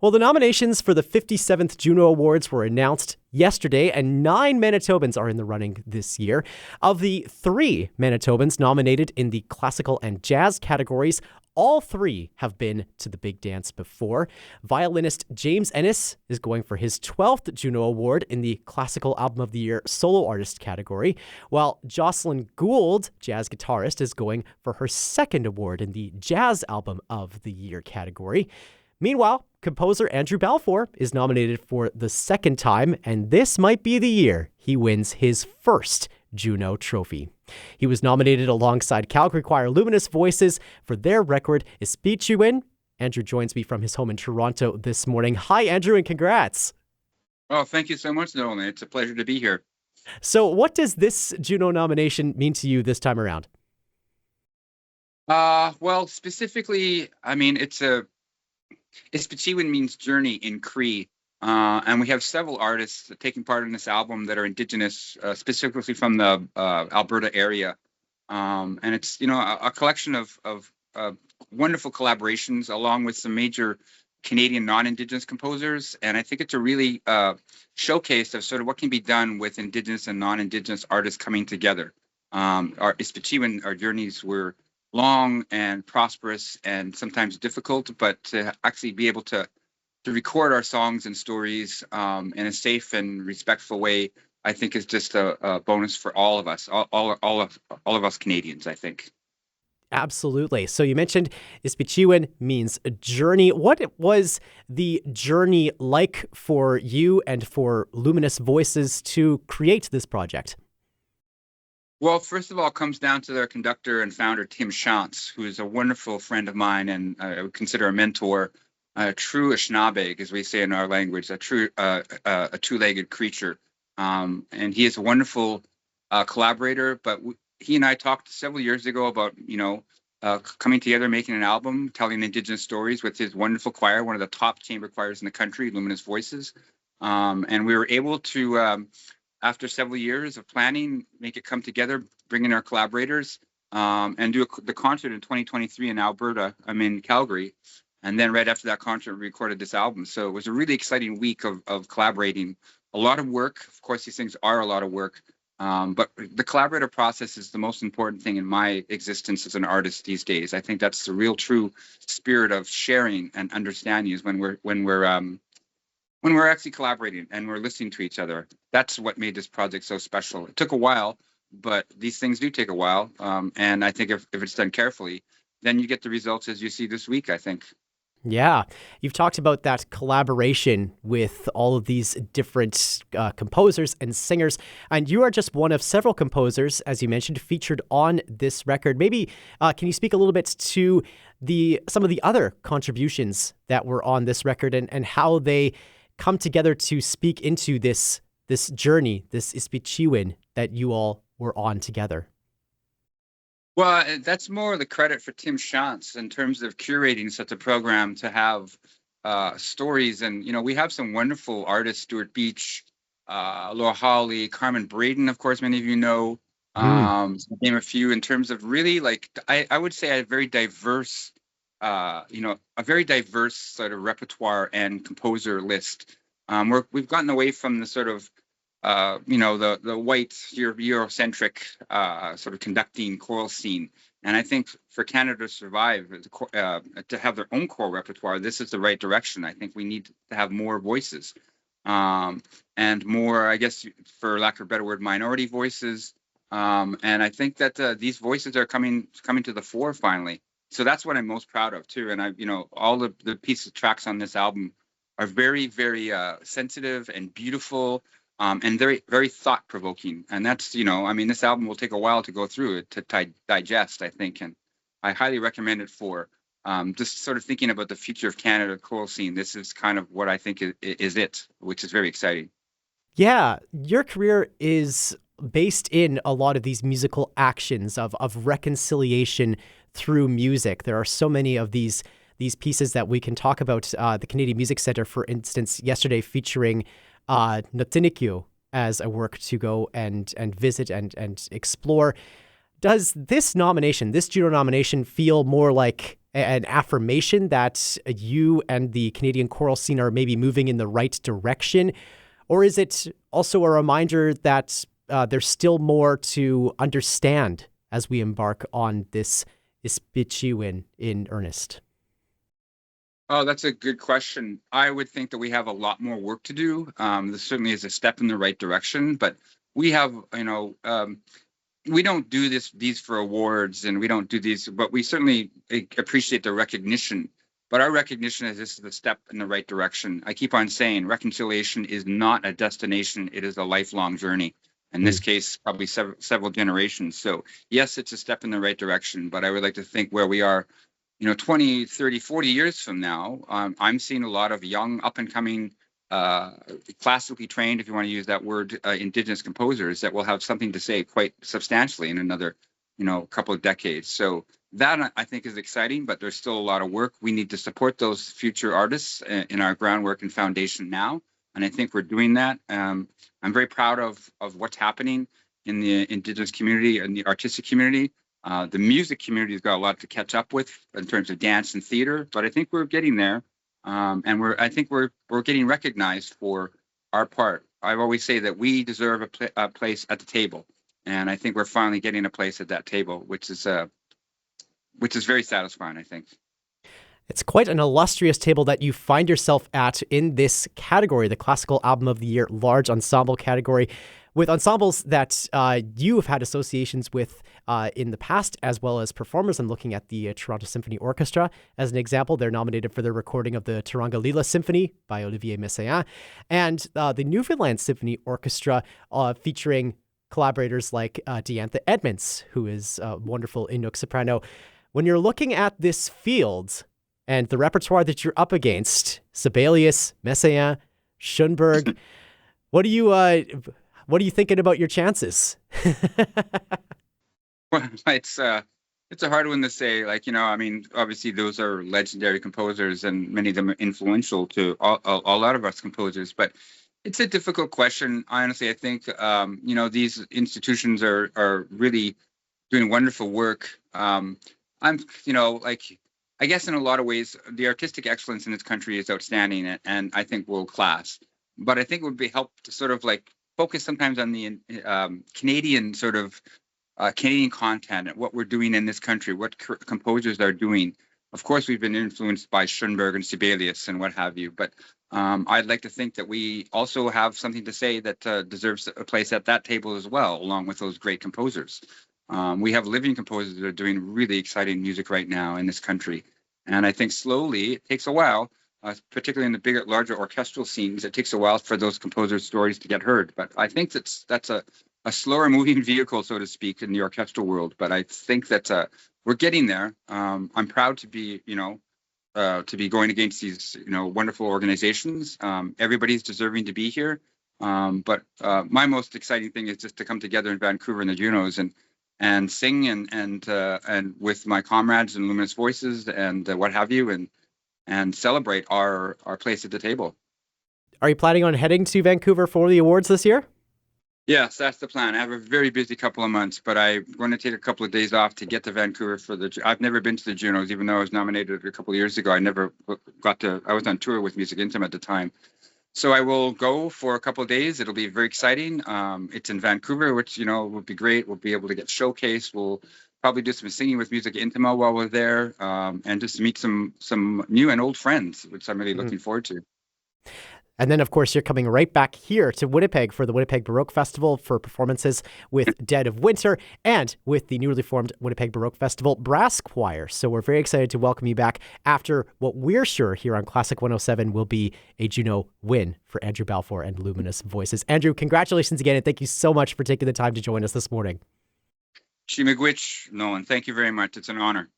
Well, the nominations for the 57th Juno Awards were announced yesterday, and 9 Manitobans are in the running this year. Of the 3 Manitobans nominated in the classical and jazz categories, all 3 have been to the big dance before. Violinist James Ennis is going for his 12th Juno Award in the Classical Album of the Year Solo Artist category, while Jocelyn Gould, jazz guitarist, is going for her 2nd award in the Jazz Album of the Year category. Meanwhile, composer Andrew Balfour is nominated for the 2nd time, and this might be the year he wins his first Juno trophy. He was nominated alongside Calgary choir Luminous Voices for their record Ispichuin. Andrew joins me from his home in Toronto this morning. Hi, Andrew, and congrats. Oh, thank you so much, Nolan. It's a pleasure to be here. So what does this Juno nomination mean to you this time around? Well, specifically, I mean, Ispichuin means journey in Cree. And we have several artists taking part in this album that are Indigenous, specifically from the Alberta area. And it's, a collection of wonderful collaborations along with some major Canadian non-Indigenous composers. And I think it's a really showcase of sort of what can be done with Indigenous and non-Indigenous artists coming together. Our Ispichuin, our journeys were long and prosperous and sometimes difficult, but to actually be able to record our songs and stories in a safe and respectful way, I think is just a bonus for all of us, all of us Canadians, I think. Absolutely. So you mentioned Ispichuin means a journey. What was the journey like for you and for Luminous Voices to create this project? Well, first of all, it comes down to their conductor and founder, Tim Shantz, who is a wonderful friend of mine and I would consider a mentor. A true Anishinaabe, as we say in our language, a true a two-legged creature, and he is a wonderful collaborator. But he and I talked several years ago about coming together, making an album, telling Indigenous stories with his wonderful choir, one of the top chamber choirs in the country, Luminous Voices, and we were able to, after several years of planning, make it come together, bring in our collaborators, and do the concert in 2023 in Alberta. I'm in Calgary. And then right after that concert, we recorded this album. So it was a really exciting week of collaborating. A lot of work. Of course, these things are a lot of work. But the collaborative process is the most important thing in my existence as an artist these days. I think that's the real true spirit of sharing and understanding is when we're actually collaborating and we're listening to each other. That's what made this project so special. It took a while, but these things do take a while. And I think if it's done carefully, then you get the results as you see this week, I think. Yeah, you've talked about that collaboration with all of these different composers and singers, and you are just one of several composers, as you mentioned, featured on this record. Maybe can you speak a little bit to some of the other contributions that were on this record and how they come together to speak into this journey, this Ispichuin that you all were on together? Well, that's more the credit for Tim Shantz in terms of curating such a program to have stories. And, we have some wonderful artists, Stuart Beach, Laura Hawley, Carmen Braden, of course, many of you know, to name a few in terms of really I would say a very diverse, sort of repertoire and composer list. We've gotten away from the sort of the white Eurocentric sort of conducting choral scene. And I think for Canada to survive, to have their own choral repertoire, this is the right direction. I think we need to have more voices and more, I guess, for lack of a better word, minority voices. And I think that these voices are coming to the fore finally. So that's what I'm most proud of, too. And all the pieces of tracks on this album are very, very sensitive and beautiful. And very, very thought-provoking. And that's, this album will take a while to go through it, to digest, I think. And I highly recommend it for just sort of thinking about the future of Canada choral scene. This is kind of what I think is it, which is very exciting. Yeah, your career is based in a lot of these musical actions of reconciliation through music. There are so many of these pieces that we can talk about. The Canadian Music Centre, for instance, yesterday featuring Notinikyo as a work to go and visit and explore. Does this Juno nomination, feel more like an affirmation that you and the Canadian choral scene are maybe moving in the right direction? Or is it also a reminder that there's still more to understand as we embark on this Ispichiwin in earnest? Oh, that's a good question. I would think that we have a lot more work to do. This certainly is a step in the right direction, but we have, we don't do these for awards, and we don't do these, but we certainly appreciate the recognition. But our recognition is this is a step in the right direction. I keep on saying reconciliation is not a destination; it is a lifelong journey. In this case, probably several generations. So yes, it's a step in the right direction, but I would like to think where we are, 20, 30, 40 years from now, I'm seeing a lot of young, up-and-coming, classically trained, if you want to use that word, Indigenous composers that will have something to say quite substantially in another, couple of decades. So that, I think, is exciting, but there's still a lot of work. We need to support those future artists in our groundwork and foundation now, and I think we're doing that. I'm very proud of what's happening in the Indigenous community and the artistic community. The music community has got a lot to catch up with in terms of dance and theater, but I think we're getting there, and I think we're getting recognized for our part. I always say that we deserve a place at the table, and I think we're finally getting a place at that table, which is very satisfying, I think. It's quite an illustrious table that you find yourself at in this category, the Classical Album of the Year Large Ensemble category, with ensembles that you have had associations with in the past, as well as performers. I'm looking at the Toronto Symphony Orchestra as an example. They're nominated for their recording of the Turanga Lila Symphony by Olivier Messiaen, and the Newfoundland Symphony Orchestra featuring collaborators like Diantha Edmonds, who is a wonderful Inuk soprano. When you're looking at this field and the repertoire that you're up against, Sibelius, Messiaen, Schoenberg, what are you thinking about your chances? Well, it's a hard one to say. Obviously those are legendary composers, and many of them are influential to a lot of us composers. But it's a difficult question. Honestly, I think these institutions are really doing wonderful work. I guess in a lot of ways, the artistic excellence in this country is outstanding, and I think world class. But I think it would be helpful to sort of focus sometimes on the Canadian Canadian content and what we're doing in this country, what composers are doing. Of course, we've been influenced by Schoenberg and Sibelius and what have you, but I'd like to think that we also have something to say that deserves a place at that table as well, along with those great composers. We have living composers that are doing really exciting music right now in this country. And I think slowly, it takes a while, particularly in the bigger, larger orchestral scenes, it takes a while for those composers' stories to get heard. But I think that's a slower moving vehicle, so to speak, in the orchestral world. But I think that we're getting there. I'm proud to be, going against these, wonderful organizations. Everybody's deserving to be here. But my most exciting thing is just to come together in Vancouver in the Junos and sing and with my comrades and Luminous Voices and what have you, and celebrate our place at the table. Are you planning on heading to Vancouver for the awards this year? Yes, that's the plan. I have a very busy couple of months, but I'm going to take a couple of days off to get to Vancouver I've never been to the Junos, even though I was nominated a couple of years ago. I never I was on tour with Music Intim at the time. So I will go for a couple of days. It'll be very exciting. It's in Vancouver, which, will be great. We'll be able to get showcased. We'll probably do some singing with Music Intima while we're there, and just meet some new and old friends, which I'm really looking forward to. And then, of course, you're coming right back here to Winnipeg for the Winnipeg Baroque Festival for performances with Dead of Winter and with the newly formed Winnipeg Baroque Festival Brass Choir. So we're very excited to welcome you back after what we're sure here on Classic 107 will be a Juno win for Andrew Balfour and Luminous Voices. Andrew, congratulations again, and thank you so much for taking the time to join us this morning. Shimigwich, Nolan, thank you very much. It's an honor.